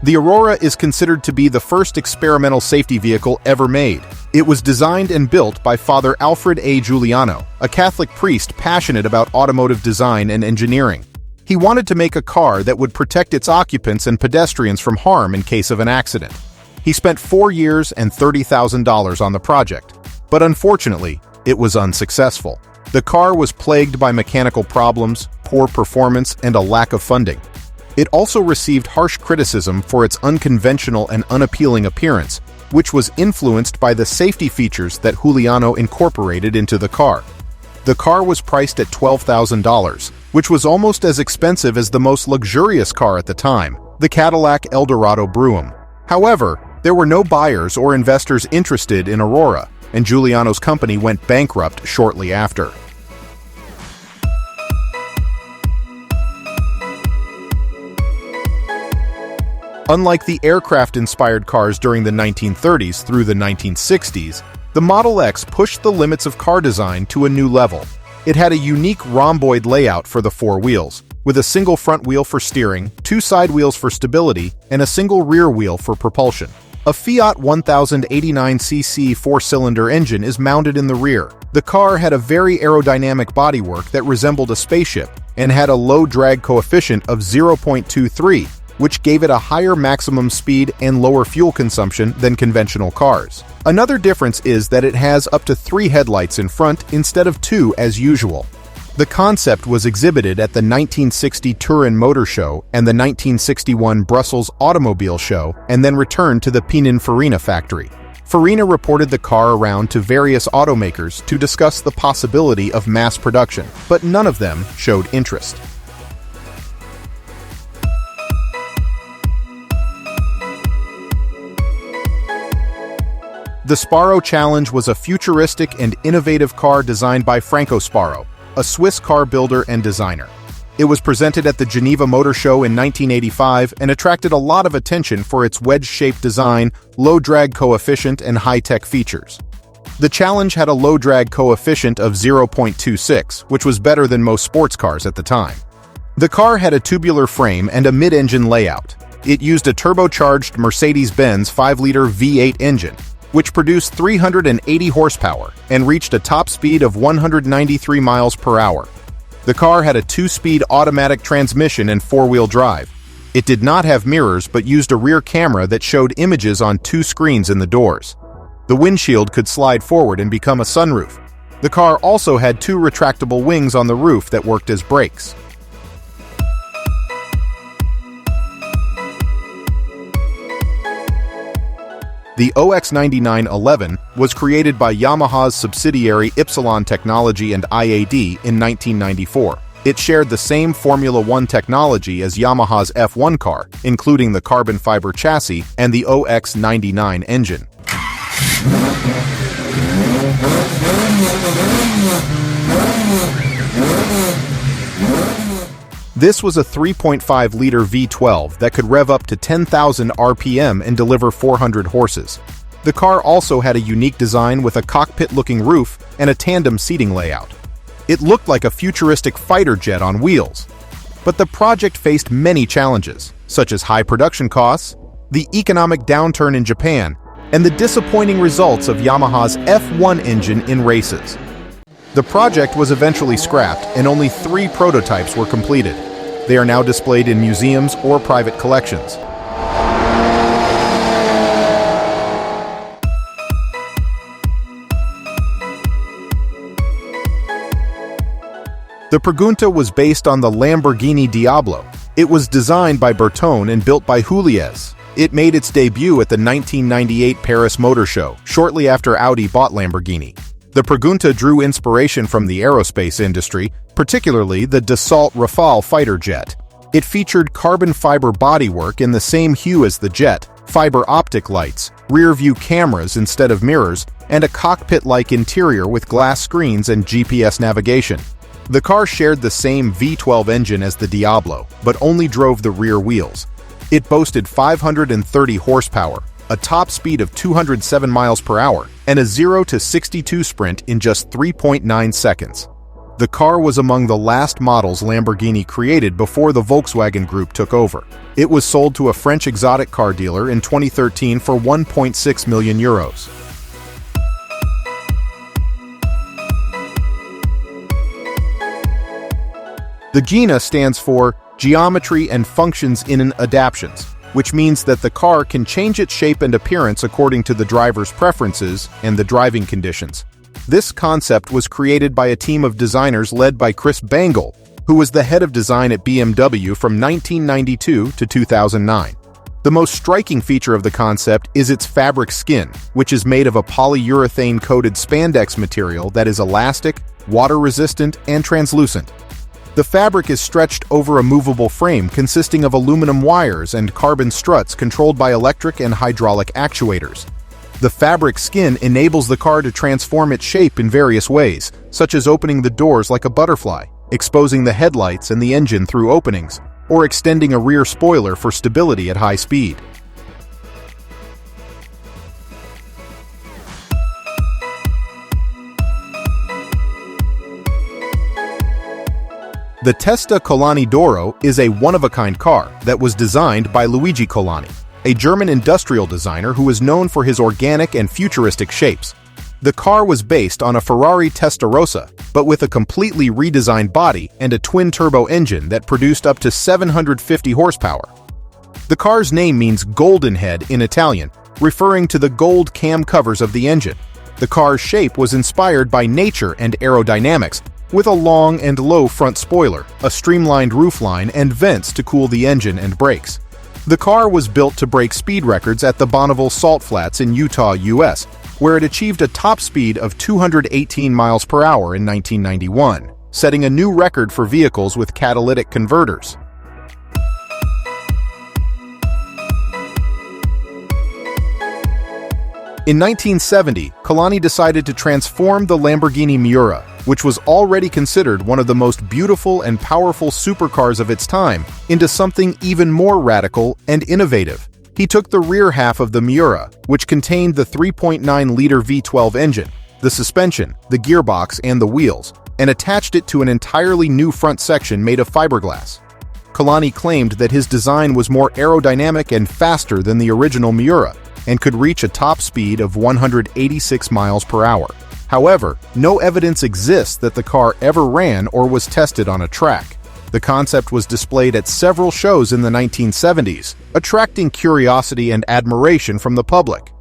The Aurora is considered to be the first experimental safety vehicle ever made. It was designed and built by Father Alfred A. Giuliano, a Catholic priest passionate about automotive design and engineering. He wanted to make a car that would protect its occupants and pedestrians from harm in case of an accident. He spent 4 years and $30,000 on the project, but unfortunately, it was unsuccessful. The car was plagued by mechanical problems, poor performance, and a lack of funding. It also received harsh criticism for its unconventional and unappealing appearance, which was influenced by the safety features that Giuliano incorporated into the car. The car was priced at $12,000, which was almost as expensive as the most luxurious car at the time, the Cadillac Eldorado Brougham. However, there were no buyers or investors interested in Aurora, and Giuliano's company went bankrupt shortly after. Unlike the aircraft-inspired cars during the 1930s through the 1960s, the Model X pushed the limits of car design to a new level. It had a unique rhomboid layout for the 4 wheels, with a single front wheel for steering, 2 side wheels for stability, and a single rear wheel for propulsion. A Fiat 1089cc 4-cylinder engine is mounted in the rear. The car had a very aerodynamic bodywork that resembled a spaceship and had a low drag coefficient of 0.23, which gave it a higher maximum speed and lower fuel consumption than conventional cars. Another difference is that it has up to 3 headlights in front instead of 2 as usual. The concept was exhibited at the 1960 Turin Motor Show and the 1961 Brussels Automobile Show, and then returned to the Pininfarina factory. Farina reported the car around to various automakers to discuss the possibility of mass production, but none of them showed interest. The Sparrow Challenge was a futuristic and innovative car designed by Franco Sparrow, a Swiss car builder and designer. It was presented at the Geneva Motor Show in 1985 and attracted a lot of attention for its wedge-shaped design, low drag coefficient, and high-tech features. The Challenge had a low drag coefficient of 0.26, which was better than most sports cars at the time. The car had a tubular frame and a mid-engine layout. It used a turbocharged Mercedes-Benz 5-liter V8 engine, which produced 380 horsepower and reached a top speed of 193 miles per hour. The car had a 2-speed automatic transmission and 4-wheel drive. It did not have mirrors but used a rear camera that showed images on 2 screens in the doors. The windshield could slide forward and become a sunroof. The car also had 2 retractable wings on the roof that worked as brakes. The OX9911 was created by Yamaha's subsidiary Ypsilon Technology and IAD in 1994. It shared the same Formula One technology as Yamaha's F1 car, including the carbon fiber chassis and the OX99 engine. This was a 3.5-liter V12 that could rev up to 10,000 RPM and deliver 400 horses. The car also had a unique design with a cockpit-looking roof and a tandem seating layout. It looked like a futuristic fighter jet on wheels. But the project faced many challenges, such as high production costs, the economic downturn in Japan, and the disappointing results of Yamaha's F1 engine in races. The project was eventually scrapped, and only 3 prototypes were completed. They are now displayed in museums or private collections. The Pregunta was based on the Lamborghini Diablo. It was designed by Bertone and built by Juliez. It made its debut at the 1998 Paris Motor Show, shortly after Audi bought Lamborghini. The Pregunta drew inspiration from the aerospace industry, particularly the Dassault Rafale fighter jet. It featured carbon fiber bodywork in the same hue as the jet, fiber optic lights, rear-view cameras instead of mirrors, and a cockpit-like interior with glass screens and GPS navigation. The car shared the same V12 engine as the Diablo, but only drove the rear wheels. It boasted 530 horsepower, a top speed of 207 miles per hour, and a 0 to 62 sprint in just 3.9 seconds. The car was among the last models Lamborghini created before the Volkswagen Group took over. It was sold to a French exotic car dealer in 2013 for 1.6 million euros. The GINA stands for Geometry and Functions in Adaptations, which means that the car can change its shape and appearance according to the driver's preferences and the driving conditions. This concept was created by a team of designers led by Chris Bangle, who was the head of design at BMW from 1992 to 2009. The most striking feature of the concept is its fabric skin, which is made of a polyurethane-coated spandex material that is elastic, water-resistant, and translucent. The fabric is stretched over a movable frame consisting of aluminum wires and carbon struts controlled by electric and hydraulic actuators. The fabric skin enables the car to transform its shape in various ways, such as opening the doors like a butterfly, exposing the headlights and the engine through openings, or extending a rear spoiler for stability at high speed. The Testa Colani d'Oro is a one-of-a-kind car that was designed by Luigi Colani, a German industrial designer who is known for his organic and futuristic shapes. The car was based on a Ferrari Testarossa, but with a completely redesigned body and a twin-turbo engine that produced up to 750 horsepower. The car's name means golden head in Italian, referring to the gold cam covers of the engine. The car's shape was inspired by nature and aerodynamics, with a long and low front spoiler, a streamlined roofline, and vents to cool the engine and brakes. The car was built to break speed records at the Bonneville Salt Flats in Utah, US, where it achieved a top speed of 218 miles per hour in 1991, setting a new record for vehicles with catalytic converters. In 1970, Colani decided to transform the Lamborghini Miura, which was already considered one of the most beautiful and powerful supercars of its time, into something even more radical and innovative. He took the rear half of the Miura, which contained the 3.9-liter V12 engine, the suspension, the gearbox, and the wheels, and attached it to an entirely new front section made of fiberglass. Colani claimed that his design was more aerodynamic and faster than the original Miura, and could reach a top speed of 186 miles per hour. However, no evidence exists that the car ever ran or was tested on a track. The concept was displayed at several shows in the 1970s, attracting curiosity and admiration from the public.